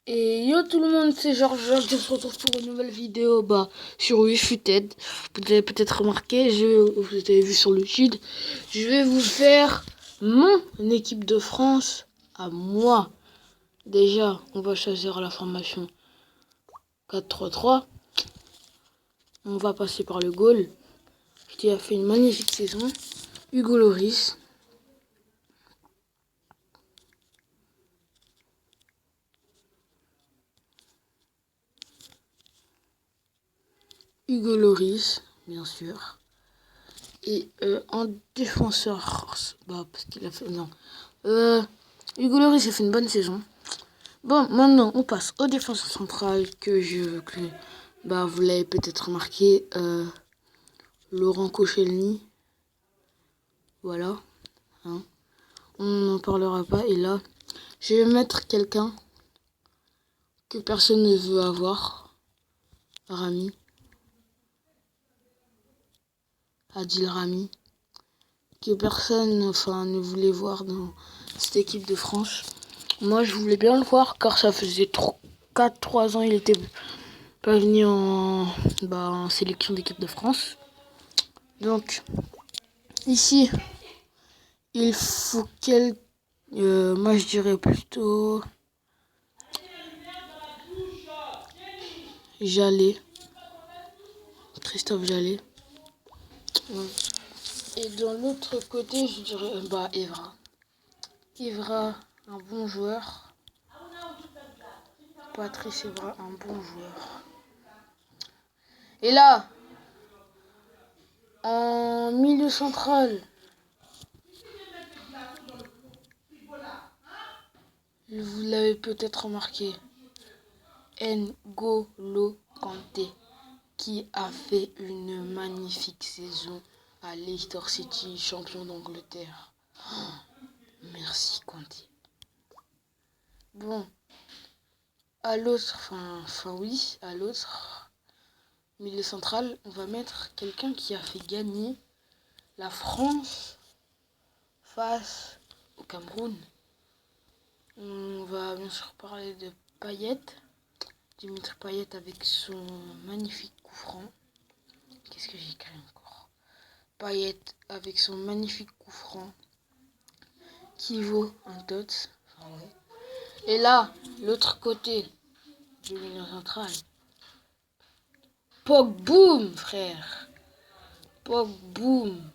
Et yo tout le monde, c'est Georges, je se retrouve pour une nouvelle vidéo sur Wishfuted. Vous avez peut-être remarqué, vous avez vu sur le feed, je vais vous faire mon équipe de France à moi. Déjà, on va choisir la formation 4-3-3. On va passer par le goal, qui a fait une magnifique saison. Hugo Lloris. Hugo Lloris, bien sûr. Et en défenseur, parce qu'il a fait... Non. Hugo Lloris a fait une bonne saison. Bon, maintenant, on passe au défenseur central vous l'avez peut-être remarqué, Laurent Koscielny. Voilà. Hein. On n'en parlera pas. Et là, je vais mettre quelqu'un que personne ne veut avoir. Rami. Adil Rami. Que personne ne voulait voir dans cette équipe de France. Moi, je voulais bien le voir car ça faisait 4-3 ans il était pas venu en sélection d'équipe de France. Donc, ici, il faut moi, je dirais plutôt Jallet. Christophe Jallet. Ouais. Et dans l'autre côté, je dirais Evra. Evra, un bon joueur. Patrice Evra, un bon joueur. Et là, en milieu central, vous l'avez peut-être remarqué, N'Golo Kanté, qui a fait une magnifique saison à Leicester City, champion d'Angleterre. Merci Kanté. Bon, à l'autre, à l'autre milieu central, on va mettre quelqu'un qui a fait gagner la France face au Cameroun. On va bien sûr parler de Payet, Dimitri Payet avec son magnifique coup franc. Qu'est-ce que j'ai écrit encore? Payet avec son magnifique coup franc qui vaut un tot. Et là, l'autre côté du milieu central, Pogboum, frère. Pogboum.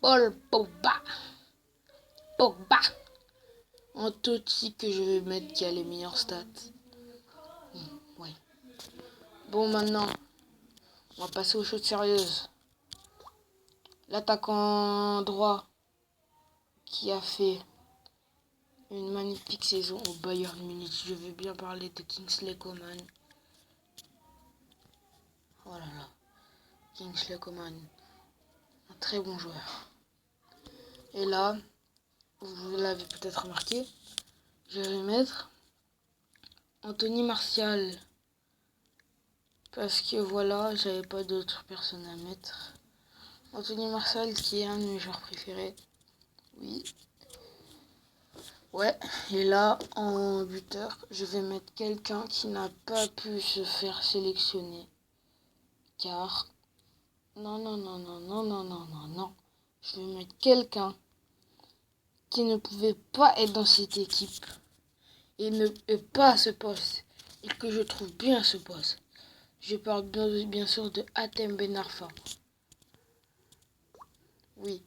Paul Pogba. Pogba. En Totti que je vais mettre qui a les meilleurs stats. Ouais. Bon, maintenant, on va passer aux choses sérieuses. L'attaquant droit qui a fait une magnifique saison au Bayern Munich. Je vais bien parler de Kingsley Coman. Oh là là. Kingsley Coman. Un très bon joueur. Et là, vous l'avez peut-être remarqué, je vais mettre Anthony Martial. Parce que voilà, j'avais pas d'autres personnes à mettre. Anthony Martial qui est un de mes joueurs préférés. Oui. Ouais, et là, en buteur, je vais mettre quelqu'un qui n'a pas pu se faire sélectionner. Car, non. Je vais mettre quelqu'un qui ne pouvait pas être dans cette équipe. Et ne pas à ce poste. Et que je trouve bien ce poste. Je parle bien sûr de Hatem Ben Arfa. Oui,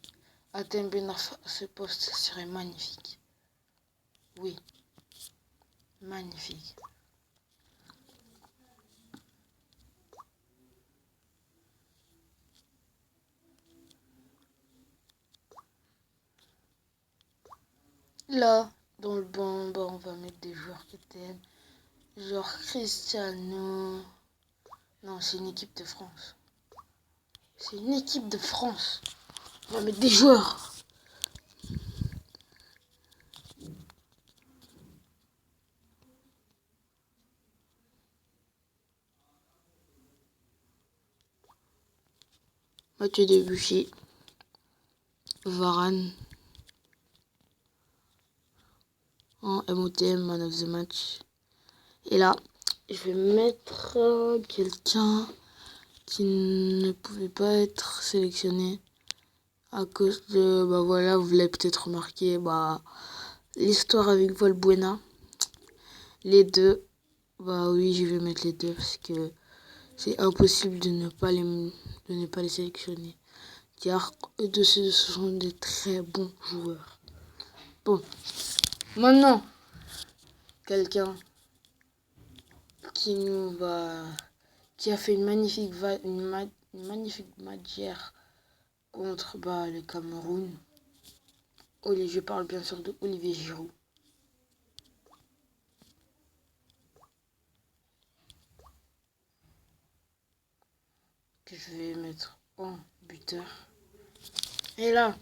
Hatem Ben Arfa, ce poste serait magnifique. Oui, magnifique. Là, dans le banc, on va mettre des joueurs que t'aimes. Genre Cristiano. Non, c'est une équipe de France. C'est une équipe de France. On va mettre des joueurs. Mathieu Debuchy. Varane. En MOTM, Man of the Match. Et là, je vais mettre quelqu'un qui ne pouvait pas être sélectionné à cause de, bah voilà, vous l'avez peut-être remarqué, bah l'histoire avec Valbuena. Les deux, bah oui, je vais mettre les deux parce que c'est impossible de ne pas les sélectionner. Car eux deux, ce sont des très bons joueurs. Bon, maintenant, quelqu'un qui a fait une magnifique match hier contre le Cameroun. Je parle bien sûr de Olivier Giroud. Que je vais mettre en buteur. Et là,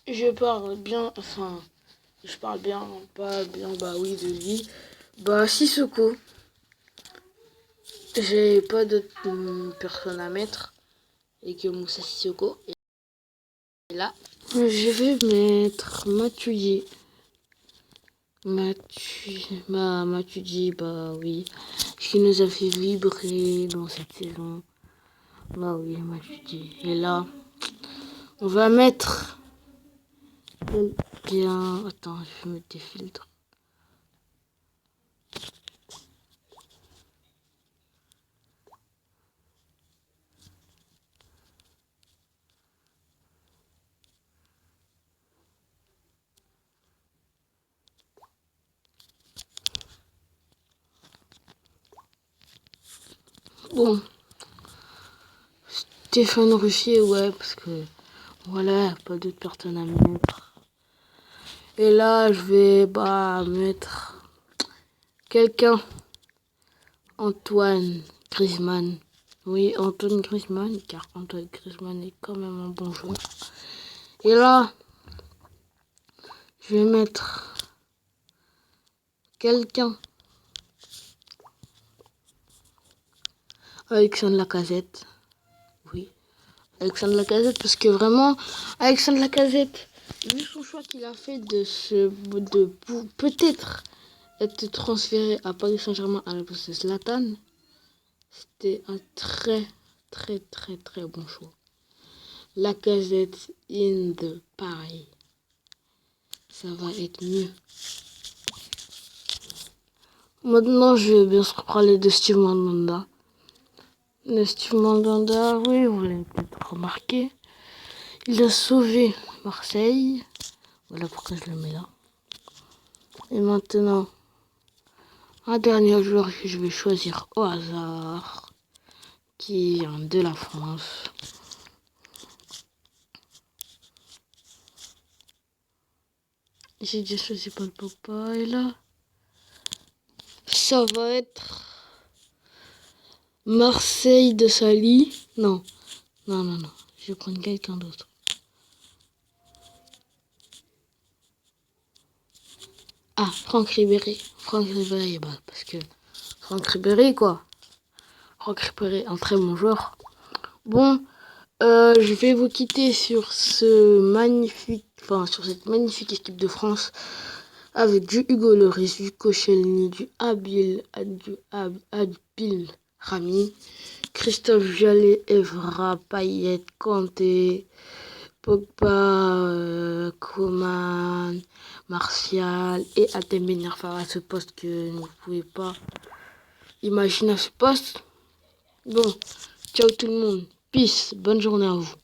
je parle bien, pas bien, bah oui, de lui. Bah, Sissoko. J'ai pas d'autres personnes à mettre. Et que Moussa Sissoko. Et là, je vais mettre Matuidi. Matuidi, bah oui. Qui nous a fait vibrer dans cette saison. Bah oui, Matuidi. Et là, on va mettre quelqu'un. Attends, je vais mettre des filtres. Bon, Stéphane Ruffier, ouais, parce que voilà, pas d'autres personnes à mettre. Et là, je vais mettre quelqu'un. Antoine Griezmann. Oui, Antoine Griezmann, car Antoine Griezmann est quand même un bon joueur. Et là, je vais mettre quelqu'un. Alexandre Lacazette. Oui, Alexandre Lacazette, parce que vraiment, Alexandre Lacazette, vu son choix qu'il a fait de peut-être être transféré à Paris Saint-Germain à la place de Zlatan, c'était un très bon choix. Lacazette in the Paris. Ça va être mieux. Maintenant, je vais bien sûr parler de Steve Mandanda. Steve Mandanda, oui, vous l'avez peut-être remarqué. Il a sauvé Marseille. Voilà pourquoi je le mets là. Et maintenant, un dernier joueur que je vais choisir au hasard, qui vient de la France. J'ai déjà choisi Paul Pogba et là, ça va être Marseille de Sali. Non. Je vais prendre quelqu'un d'autre. Ah, Franck Ribéry. Parce que Franck Ribéry, quoi. Franck Ribéry, un très bon joueur. Bon, je vais vous quitter sur cette magnifique équipe de France avec du Hugo Lloris, du Koscielny, du Adbil Rami, Christophe Jallet, Evra, Payet, Kanté, Pogba, Coman, Martial et Atem Ben Arfa à ce poste que vous ne pouvez pas imaginer à ce poste. Bon, ciao tout le monde. Peace. Bonne journée à vous.